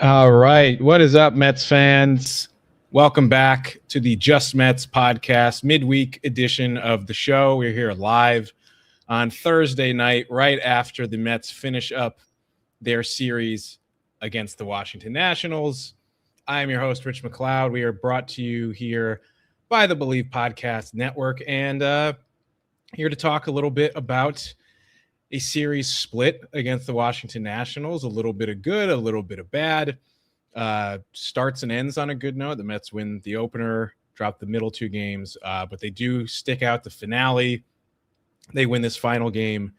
All right. What is up, Mets fans? Welcome back to the Just Mets podcast, midweek edition of the show. We're here live on Thursday night, right after the Mets finish up their series against the Washington Nationals. I am your host, Rich MacLeod. We are brought to you here by the Believe Podcast Network, and here to talk a little bit about a series split against the Washington Nationals. A little bit of good, a little bit of bad. Starts and ends on a good note. The Mets win the opener, drop the middle two games, but they do stick out the finale. They win this final game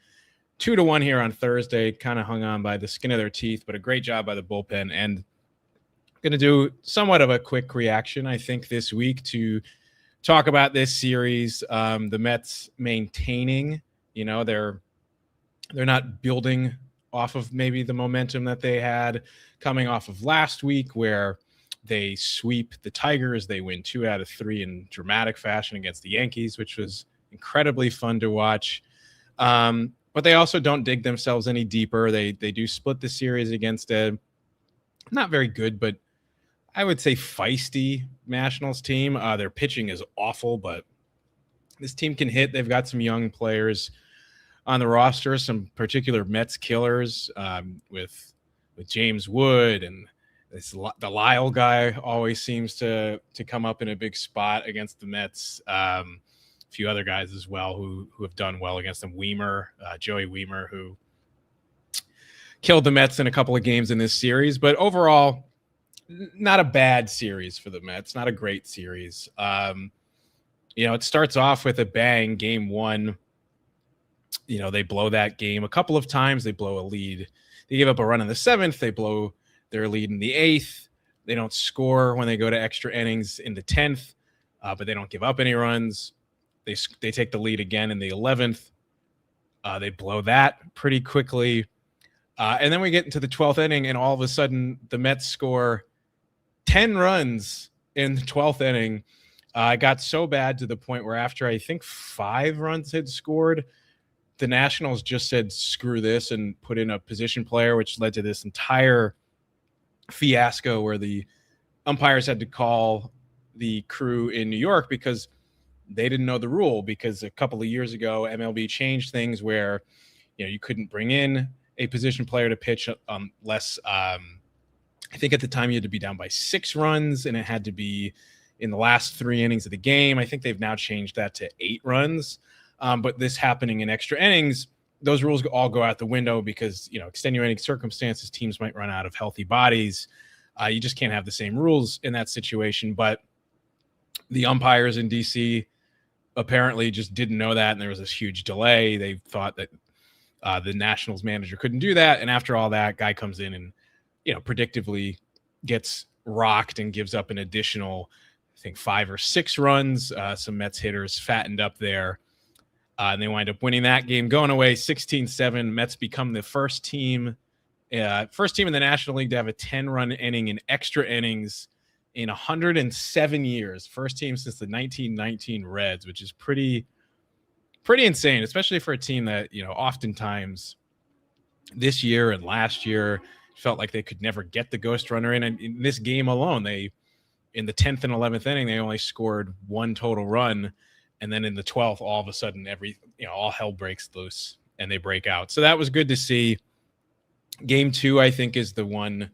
2-1 here on Thursday, kind of hung on by the skin of their teeth, but a great job by the bullpen. And I'm going to do somewhat of a quick reaction, I think, this week to talk about this series. The Mets maintaining, they're not building off of maybe the momentum that they had coming off of last week, where they sweep the Tigers. They win 2 out of 3 in dramatic fashion against the Yankees, which was incredibly fun to watch. But they also don't dig themselves any deeper. They do split the series against a not very good, but I would say feisty Nationals team. Their pitching is awful, but this team can hit. They've got some young players on the roster, some particular Mets killers with James Wood, and the Lyle guy always seems to come up in a big spot against the Mets. A few other guys as well who have done well against them. Joey Weimer, who killed the Mets in a couple of games in this series, but overall, not a bad series for the Mets. Not a great series. It starts off with a bang. Game 1. They blow that game a couple of times. They blow a lead. They give up a run in the 7th. They blow their lead in the 8th. They don't score when they go to extra innings in the 10th, but they don't give up any runs. They take the lead again in the 11th. They blow that pretty quickly. And then we get into the 12th inning, and all of a sudden the Mets score 10 runs in the 12th inning. It got so bad to the point where after I think 5 runs had scored, the Nationals just said, screw this, and put in a position player, which led to this entire fiasco where the umpires had to call the crew in New York because they didn't know the rule, because a couple of years ago, MLB changed things where, you couldn't bring in a position player to pitch unless, I think at the time you had to be down by 6 runs, and it had to be in the last 3 innings of the game. I think they've now changed that to 8 runs. But this happening in extra innings, those rules all go out the window because, extenuating circumstances, teams might run out of healthy bodies. You just can't have the same rules in that situation. But the umpires in D.C. apparently just didn't know that, and there was this huge delay. They thought that the Nationals manager couldn't do that. And after all that, guy comes in and, predictably gets rocked and gives up an additional, I think, 5 or 6 runs. Some Mets hitters fattened up there. And they wind up winning that game, going away 16-7. Mets become the first team in the National League to have a 10-run inning in extra innings in 107 years. First team since the 1919 Reds, which is pretty insane, especially for a team that, oftentimes this year and last year felt like they could never get the ghost runner in. And in this game alone, in the 10th and 11th inning, they only scored 1 total run. And then in the 12th, all of a sudden, all hell breaks loose and they break out. So that was good to see. Game 2, I think, is the one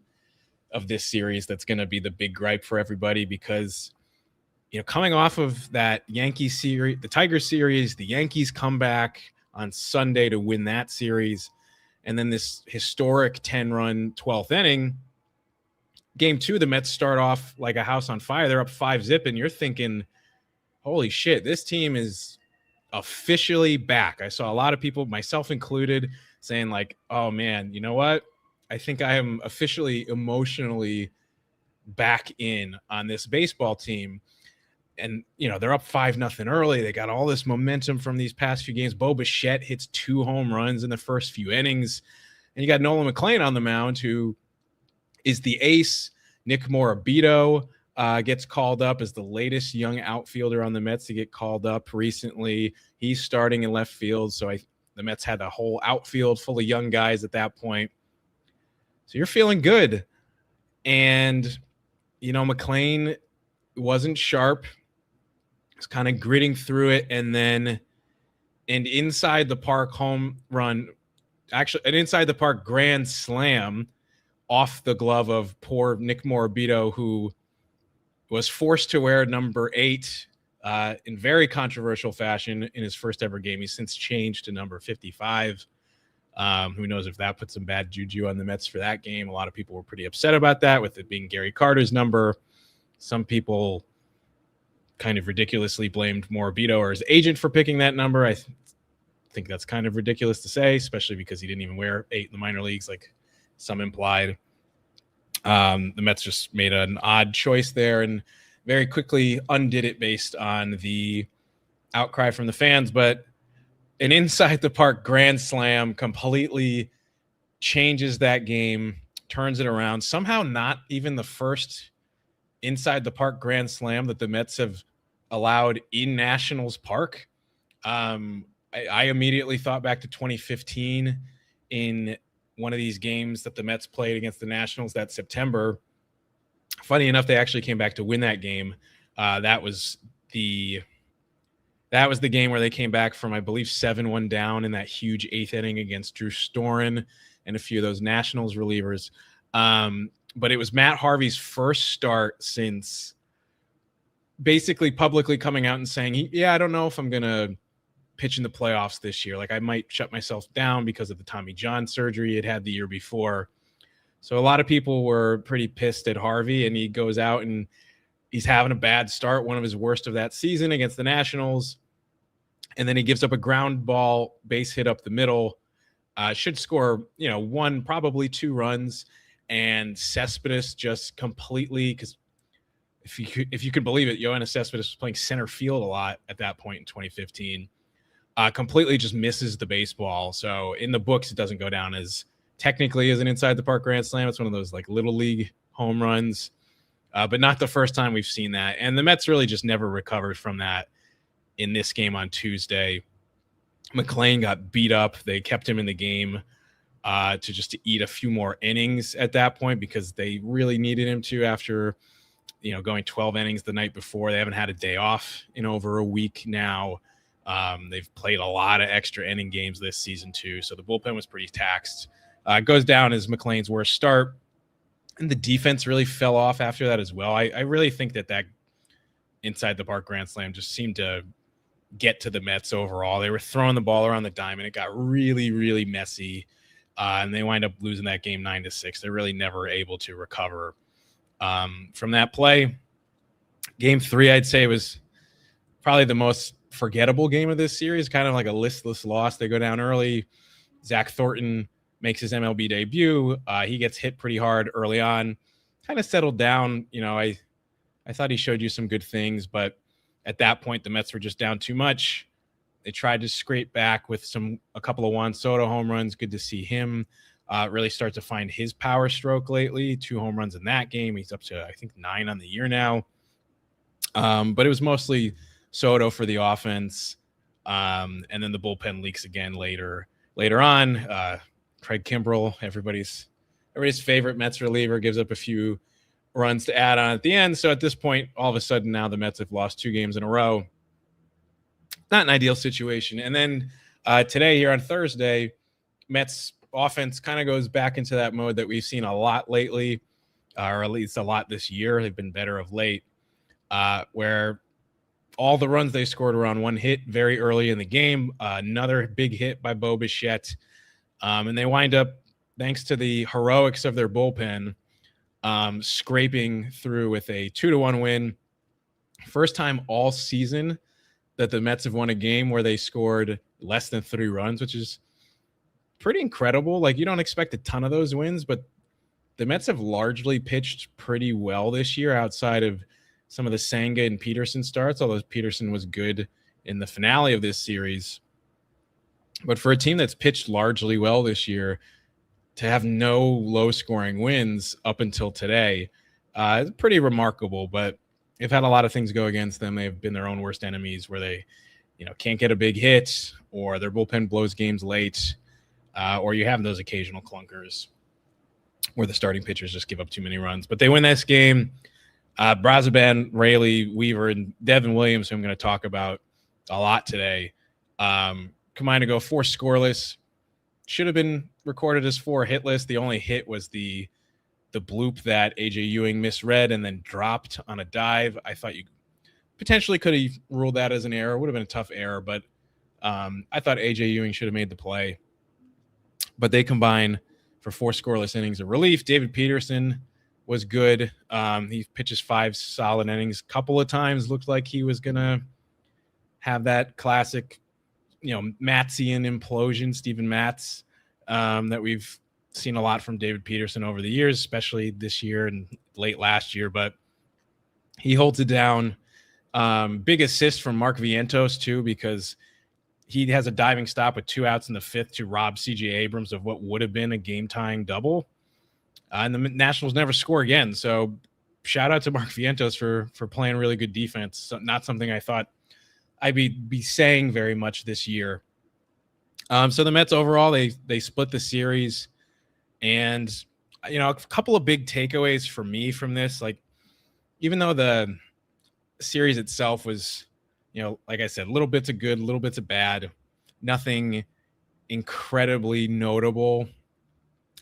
of this series that's going to be the big gripe for everybody because, coming off of that Yankees series, the Tigers series, the Yankees come back on Sunday to win that series, and then this historic 10-run 12th inning. Game 2, the Mets start off like a house on fire. They're up 5-0, and you're thinking, holy shit, this team is officially back. I saw a lot of people, myself included, saying like, oh man, you know what? I think I am officially emotionally back in on this baseball team. And, they're up 5-0 early. They got all this momentum from these past few games. Bo Bichette hits 2 home runs in the first few innings. And you got Nolan McLean on the mound, who is the ace. Nick Morabito gets called up as the latest young outfielder on the Mets to get called up recently. He's starting in left field, so the Mets had a whole outfield full of young guys at that point. So you're feeling good. And, McLean wasn't sharp. Was kind of gritting through it. And then an inside the park home run, actually an inside the park grand slam off the glove of poor Nick Morabito, who was forced to wear number 8 in very controversial fashion in his first ever game. He's since changed to number 55. Who knows if that put some bad juju on the Mets for that game. A lot of people were pretty upset about that, with it being Gary Carter's number. Some people kind of ridiculously blamed Morabito or his agent for picking that number. I think that's kind of ridiculous to say, especially because he didn't even wear 8 in the minor leagues, like some implied. The Mets just made an odd choice there and very quickly undid it based on the outcry from the fans. But an inside the park grand slam completely changes that game, turns it around. Somehow not even the first inside the park grand slam that the Mets have allowed in Nationals Park. I immediately thought back to 2015 in one of these games that the Mets played against the Nationals that September. Funny enough, they actually came back to win that game. That was the game where they came back from, I believe, 7-1 down in that huge 8th inning against Drew Storen and a few of those Nationals relievers. But it was Matt Harvey's first start since basically publicly coming out and saying, I don't know if I'm going to pitch in the playoffs this year. Like, I might shut myself down because of the Tommy John surgery he had the year before. So a lot of people were pretty pissed at Harvey, and he goes out and he's having a bad start, one of his worst of that season against the Nationals. And then he gives up a ground ball base hit up the middle. Should score, 1, probably 2 runs. And Cespedes just completely, because if you could believe it, Yoenis Cespedes was playing center field a lot at that point in 2015. Completely just misses the baseball. So in the books, it doesn't go down as technically as an inside the park grand slam. It's one of those like little league home runs, but not the first time we've seen that. And the Mets really just never recovered from that in this game on Tuesday. McLean got beat up. They kept him in the game to eat a few more innings at that point because they really needed him to after, going 12 innings the night before. They haven't had a day off in over a week now. They've played a lot of extra inning games this season too. So the bullpen was pretty taxed. It goes down as McLean's worst start. And the defense really fell off after that as well. I really think that inside the park grand slam just seemed to get to the Mets overall. They were throwing the ball around the diamond. It got really, really messy. And they wind up losing that game 9-6. They're really never able to recover from that play. Game 3, I'd say, was probably the most forgettable game of this series, kind of like a listless loss. They go down early. Zach Thornton makes his MLB debut. He gets hit pretty hard early on, kind of settled down. I thought he showed you some good things, but at that point, the Mets were just down too much. They tried to scrape back with a couple of Juan Soto home runs. Good to see him really start to find his power stroke lately. 2 home runs in that game. He's up to, I think, 9 on the year now. But it was mostly Soto for the offense. And then the bullpen leaks again later on. Craig Kimbrell, everybody's favorite Mets reliever, gives up a few runs to add on at the end. So at this point, all of a sudden now the Mets have lost 2 games in a row. Not an ideal situation. And then today here on Thursday, Mets offense kind of goes back into that mode that we've seen a lot lately, or at least a lot this year. They've been better of late, where all the runs they scored were on 1 hit very early in the game. Another big hit by Bo Bichette. And they wind up, thanks to the heroics of their bullpen, scraping through with a 2-1 win. First time all season that the Mets have won a game where they scored less than 3 runs, which is pretty incredible. Like, you don't expect a ton of those wins, but the Mets have largely pitched pretty well this year outside of some of the Senga and Peterson starts, although Peterson was good in the finale of this series. But for a team that's pitched largely well this year, to have no low-scoring wins up until today is pretty remarkable. But they've had a lot of things go against them. They've been their own worst enemies, where they, can't get a big hit, or their bullpen blows games late, or you have those occasional clunkers. where the starting pitchers just give up too many runs. But they win this game. Brazaban, Rayleigh, Weaver, and Devin Williams, who I'm going to talk about a lot today, combined to go 4 scoreless. Should have been recorded as 4 hitless. The only hit was the bloop that AJ Ewing misread and then dropped on a dive. I thought you potentially could have ruled that as an error. Would have been a tough error, but I thought AJ Ewing should have made the play. But they combine for 4 scoreless innings of relief. David Peterson was good. He pitches 5 solid innings. A couple of times looked like he was going to have that classic, Matzian implosion, Steven Matz, that we've seen a lot from David Peterson over the years, especially this year and late last year. But he holds it down. Big assist from Mark Vientos, too, because he has a diving stop with 2 outs in the 5th to rob C.J. Abrams of what would have been a game-tying double. And the Nationals never score again. So shout out to Mark Vientos for playing really good defense. So not something I thought I'd be saying very much this year. So the Mets overall, they split the series. And, a couple of big takeaways for me from this, like, even though the series itself was, like I said, little bits of good, little bits of bad, nothing incredibly notable.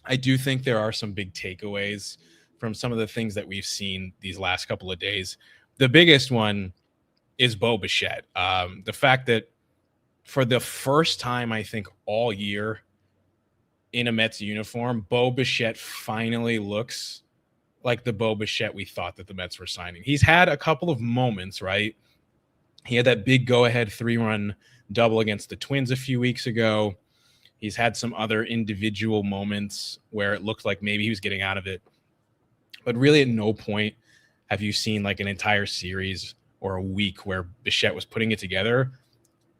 I do think there are some big takeaways from some of the things that we've seen these last couple of days. The biggest one is Bo Bichette. The fact that for the first time, I think all year in a Mets uniform, Bo Bichette finally looks like the Bo Bichette we thought that the Mets were signing. He's had a couple of moments, right? He had that big go-ahead 3-run double against the Twins a few weeks ago. He's had some other individual moments where it looked like maybe he was getting out of it. But really at no point have you seen like an entire series or a week where Bichette was putting it together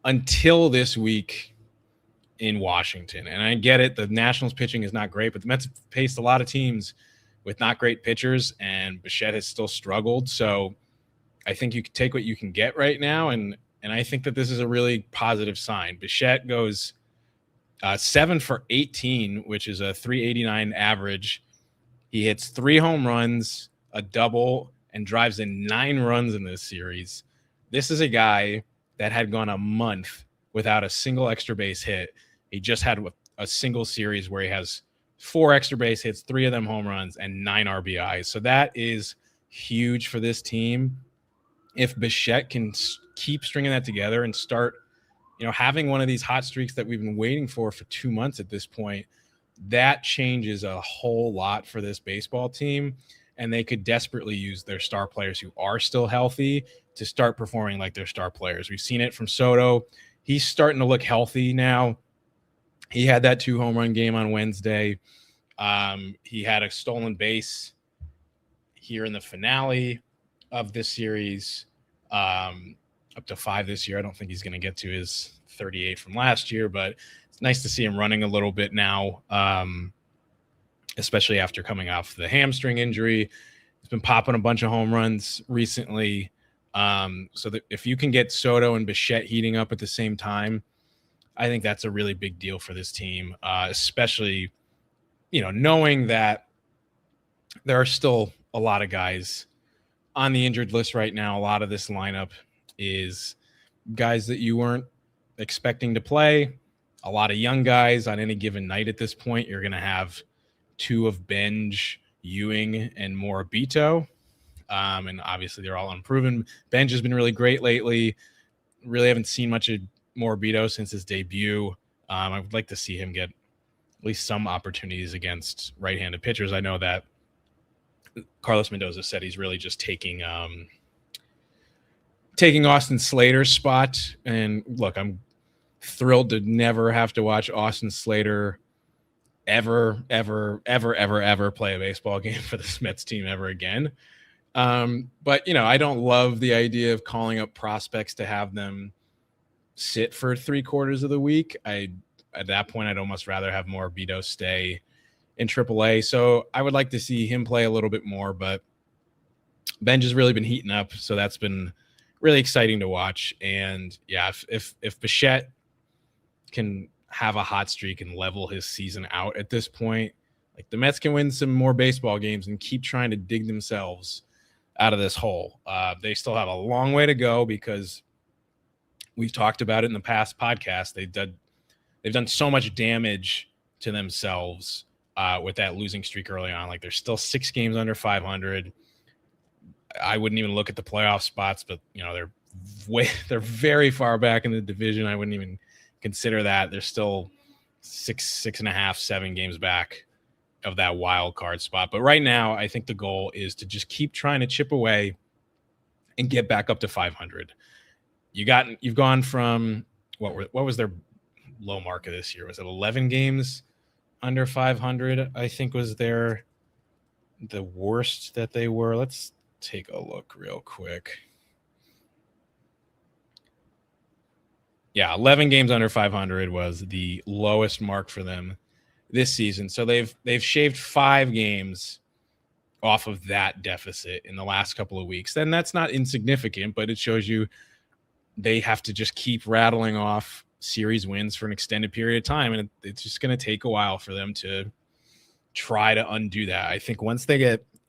until this week in Washington. And I get it. The Nationals pitching is not great, but the Mets have faced a lot of teams with not great pitchers, and Bichette has still struggled. So I think you can take what you can get right now, and I think that this is a really positive sign. Bichette goes 7 for 18, which is a 389 average. He hits 3 home runs, a double, and drives in 9 runs in this series. This is a guy that had gone a month without a single extra base hit. He just had a single series where he has 4 extra base hits, 3 of them home runs, and 9 RBIs. So that is huge for this team. If Bichette can keep stringing that together and start, having one of these hot streaks that we've been waiting for 2 months at this point, that changes a whole lot for this baseball team. And they could desperately use their star players who are still healthy to start performing like their star players. We've seen it from Soto. He's starting to look healthy now. He had that 2 home run game on Wednesday. He had a stolen base here in the finale of this series, up to 5 this year. I don't think he's going to get to his 38 from last year, but it's nice to see him running a little bit now, especially after coming off the hamstring injury. He's been popping a bunch of home runs recently. So that if you can get Soto and Bichette heating up at the same time, I think that's a really big deal for this team, especially, knowing that there are still a lot of guys on the injured list right now. A lot of this lineup is guys that you weren't expecting to play. A lot of young guys on any given night at this point. You're going to have 2 of Benj, Ewing, and Morabito. And obviously they're all unproven. Benj has been really great lately. Really haven't seen much of Morabito since his debut. I would like to see him get at least some opportunities against right-handed pitchers. I know that Carlos Mendoza said he's really just taking Austin Slater's spot. And look, I'm thrilled to never have to watch Austin Slater ever play a baseball game for the Mets team ever again. But, I don't love the idea of calling up prospects to have them sit for 3/4 of the week. At that point, I'd almost rather have Morabito stay in AAA. So I would like to see him play a little bit more, but Benj has really been heating up. So that's been really exciting to watch. And yeah, if Bichette can have a hot streak and level his season out at this point, Like, the Mets can win some more baseball games and keep trying to dig themselves out of this hole. They still have a long way to go because we've talked about it in the past podcast. They've done so much damage to themselves with that losing streak early on. Like, they're still 6 games under 500. I wouldn't even look at the playoff spots, but they're very far back in the division. I wouldn't even consider that. They're still 6.5, 7 games back of that wild card spot. But right now, I think the goal is to just keep trying to chip away and get back up to 500. You've gone from what was their low mark of this year? Was it 11 games under 500? I think was the worst that they were. Let's take a look real quick. Yeah, 11 games under 500 was the lowest mark for them this season. So they've shaved 5 games off of that deficit in the last couple of weeks. Then that's not insignificant, but it shows you they have to just keep rattling off series wins for an extended period of time, and it's just going to take a while for them to try to undo that. I think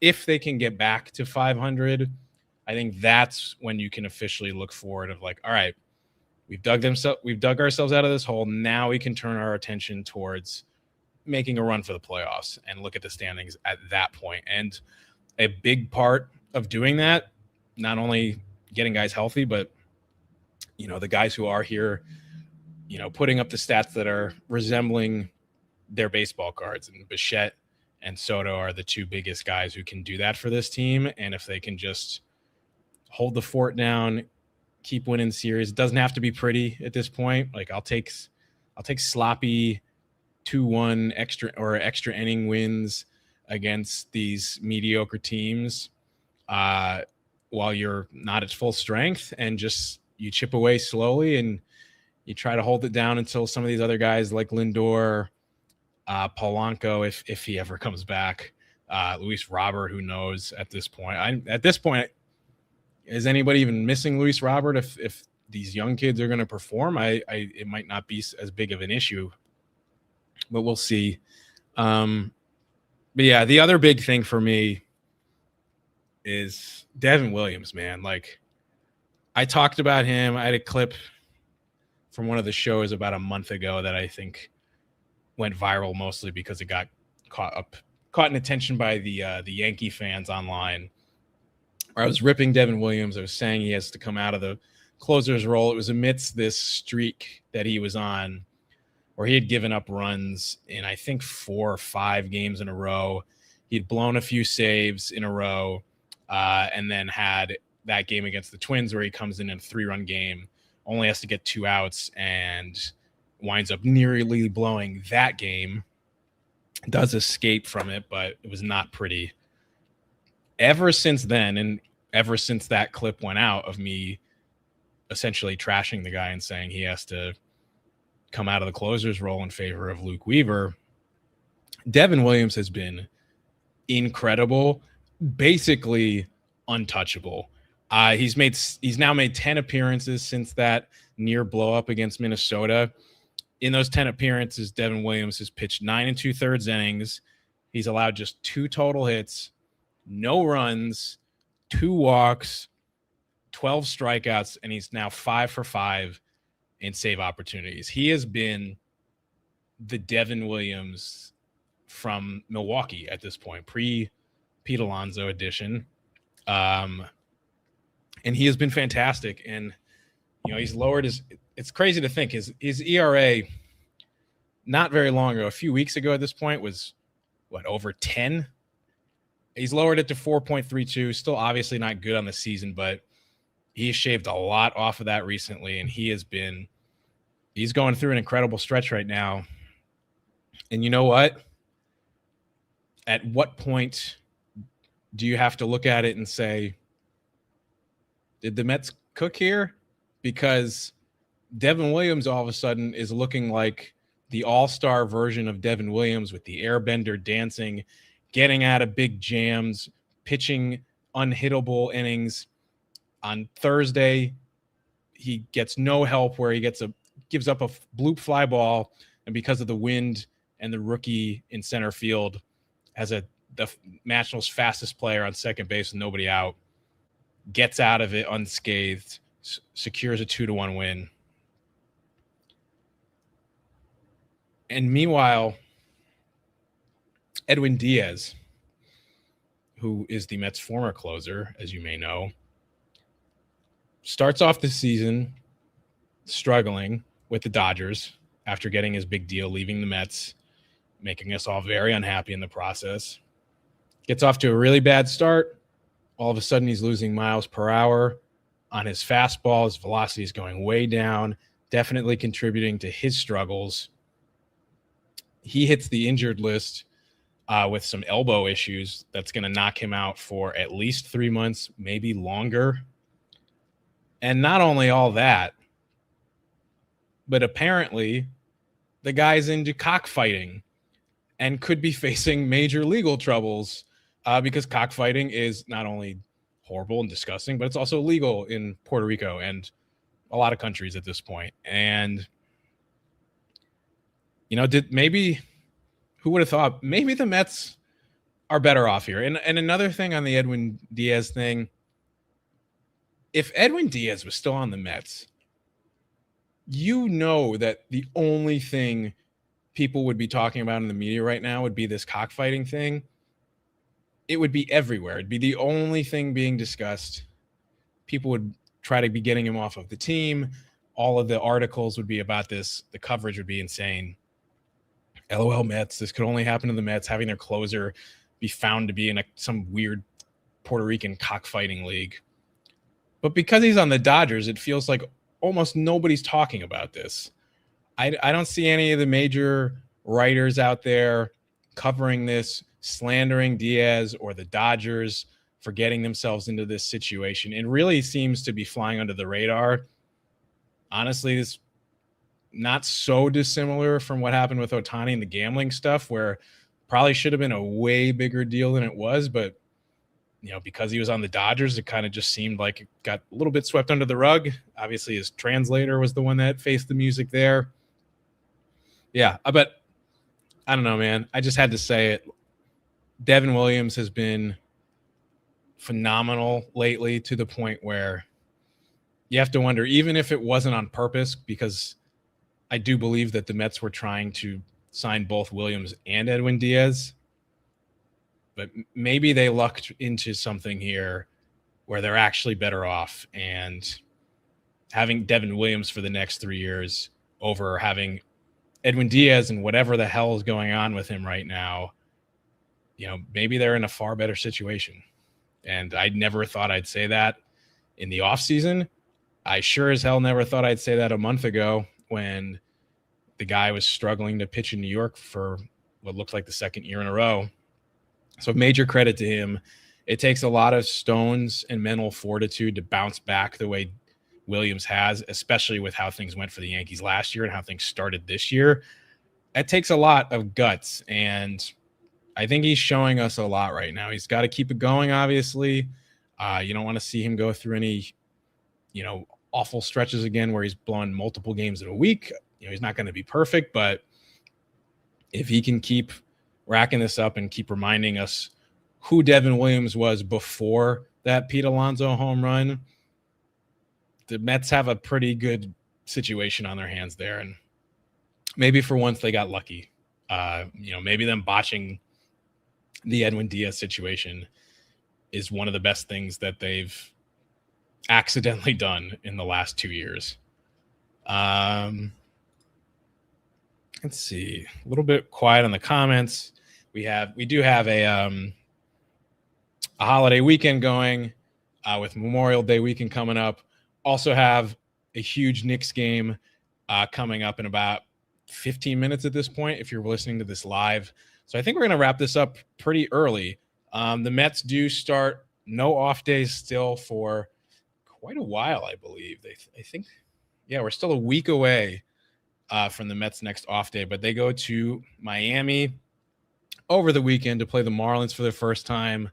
if they can get back to 500, I think that's when you can officially look forward of like, all right, we've dug ourselves out of this hole. Now we can turn our attention towards making a run for the playoffs and look at the standings at that point. And a big part of doing that, not only getting guys healthy, but the guys who are here, putting up the stats that are resembling their baseball cards. And Bichette and Soto are the 2 biggest guys who can do that for this team. And if they can just hold the fort down, keep winning series, it doesn't have to be pretty at this point. Like, I'll take sloppy 2-1 extra inning wins against these mediocre teams while you're not at full strength, and just you chip away slowly and you try to hold it down until some of these other guys like Lindor, Polanco, if he ever comes back, Luis Robert, who knows at this point. At this point, is anybody even missing Luis Robert? If these young kids are going to perform, it might not be as big of an issue, but we'll see. But yeah, the other big thing for me is Devin Williams, man. Like, I talked about him. I had a clip from one of the shows about a month ago that I think went viral, mostly because it got caught in attention by the Yankee fans online. I was ripping Devin Williams. I was saying he has to come out of the closer's role. It was amidst this streak that he was on where he had given up runs in, I think, 4 or 5 games in a row. He'd blown a few saves in a row, and then had that game against the Twins where he comes in a 3-run game, only has to get 2 outs, and winds up nearly blowing that game. Does escape from it, but it was not pretty. Ever since then, and ever since that clip went out of me essentially trashing the guy and saying he has to come out of the closer's role in favor of Luke Weaver, Devin Williams has been incredible, basically untouchable. He's now made 10 appearances since that near blow up against Minnesota. In those 10 appearances, Devin Williams has pitched 9 2/3 innings. He's allowed just 2 total hits, no runs, 2 walks, 12 strikeouts, and he's now 5 for 5 in save opportunities. He has been the Devin Williams from Milwaukee at this point, pre-Pete Alonso edition. And he has been fantastic. And, he's lowered it's crazy to think his ERA not very long ago, a few weeks ago at this point, was over 10. He's lowered it to 4.32. Still obviously not good on the season, but he's shaved a lot off of that recently. And he's going through an incredible stretch right now. And you know what? At what point do you have to look at it and say, did the Mets cook here? Because Devin Williams all of a sudden is looking like the all-star version of Devin Williams, with the airbender dancing, getting out of big jams, pitching unhittable innings. On Thursday, he gets no help where he gives up a bloop fly ball, and because of the wind and the rookie in center field, has the Nationals' fastest player on second base with nobody out, gets out of it unscathed, secures a 2-1 win. And meanwhile, Edwin Diaz, who is the Mets' former closer, as you may know, starts off the season struggling with the Dodgers after getting his big deal, leaving the Mets, making us all very unhappy in the process. Gets off to a really bad start. All of a sudden, he's losing miles per hour on his fastball. His velocity is going way down, definitely contributing to his struggles. He hits the injured list with some elbow issues that's going to knock him out for at least 3 months, maybe longer. And not only all that, but apparently the guy's into cockfighting and could be facing major legal troubles because cockfighting is not only horrible and disgusting, but it's also legal in Puerto Rico and a lot of countries at this point. And, you know, who would have thought maybe the Mets are better off here? And another thing on the Edwin Diaz thing, if Edwin Diaz was still on the Mets, you know that the only thing people would be talking about in the media right now would be this cockfighting thing. It would be everywhere. It'd be the only thing being discussed. People would try to be getting him off of the team. All of the articles would be about this. The coverage would be insane. LOL Mets, this could only happen to the Mets, having their closer be found to be in some weird Puerto Rican cockfighting league. But because he's on the Dodgers, it feels like almost nobody's talking about this. I don't see any of the major writers out there covering this, slandering Diaz or the Dodgers for getting themselves into this situation. It really seems to be flying under the radar. Honestly, this not so dissimilar from what happened with Ohtani and the gambling stuff, where probably should have been a way bigger deal than it was, but you know, because he was on the Dodgers, it kind of just seemed like it got a little bit swept under the rug. Obviously, his translator was the one that faced the music there. Yeah, but I don't know, man. I just had to say it. Devin Williams has been phenomenal lately, to the point where you have to wonder, even if it wasn't on purpose, because I do believe that the Mets were trying to sign both Williams and Edwin Diaz, but maybe they lucked into something here where they're actually better off, and having Devin Williams for the next 3 years over having Edwin Diaz and whatever the hell is going on with him right now, you know, maybe they're in a far better situation. And I never thought I'd say that in the offseason. I sure as hell never thought I'd say that a month ago when the guy was struggling to pitch in New York for what looked like the second year in a row. So major credit to him. It takes a lot of stones and mental fortitude to bounce back the way Williams has, especially with how things went for the Yankees last year and how things started this year. It takes a lot of guts, and I think he's showing us a lot right now. He's got to keep it going, obviously. You don't want to see him go through any, you know, awful stretches again where he's blowing multiple games in a week. You know, he's not going to be perfect, but if he can keep racking this up and keep reminding us who Devin Williams was before that Pete Alonso home run, the Mets have a pretty good situation on their hands there. And maybe for once they got lucky. You know, maybe them botching the Edwin Diaz situation is one of the best things that they've accidentally done in the last 2 years. Let's see, a little bit quiet on the comments. We do have a holiday weekend going with Memorial Day weekend coming up. Also have a huge Knicks game coming up in about 15 minutes at this point, if you're listening to this live. So I think we're going to wrap this up pretty early. The Mets do start no off days still for quite a while, I believe. I think, yeah, we're still a week away from the Mets' next off day, but they go to Miami over the weekend to play the Marlins for the first time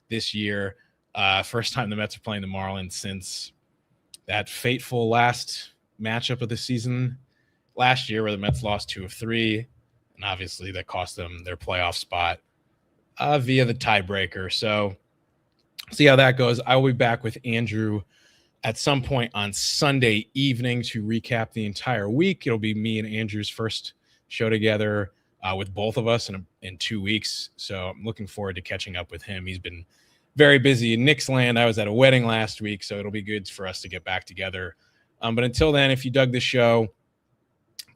this year. First time the Mets are playing the Marlins since that fateful last matchup of the season last year where the Mets lost 2 of 3, and obviously that cost them their playoff spot. via the tiebreaker. So see how that goes. I will be back with Andrew at some point on Sunday evening to recap the entire week. It'll be me and Andrew's first show together with both of us in 2 weeks. So I'm looking forward to catching up with him. He's been very busy in Knicks land. I was at a wedding last week, so it'll be good for us to get back together. But until then, if you dug the show,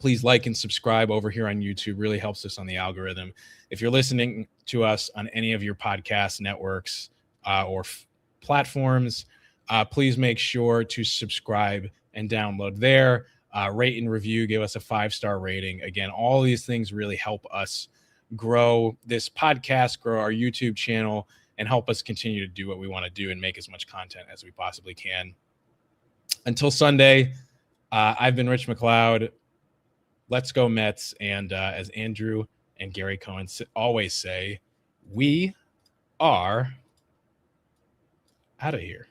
please like and subscribe over here on YouTube. Really helps us on the algorithm. If you're listening to us on any of your podcast networks or platforms, please make sure to subscribe and download there. Rate and review, give us a 5-star rating. Again, all these things really help us grow this podcast, grow our YouTube channel, and help us continue to do what we want to do and make as much content as we possibly can. Until Sunday, I've been Rich MacLeod. Let's go Mets. And as Andrew and Gary Cohen always say, we are out of here.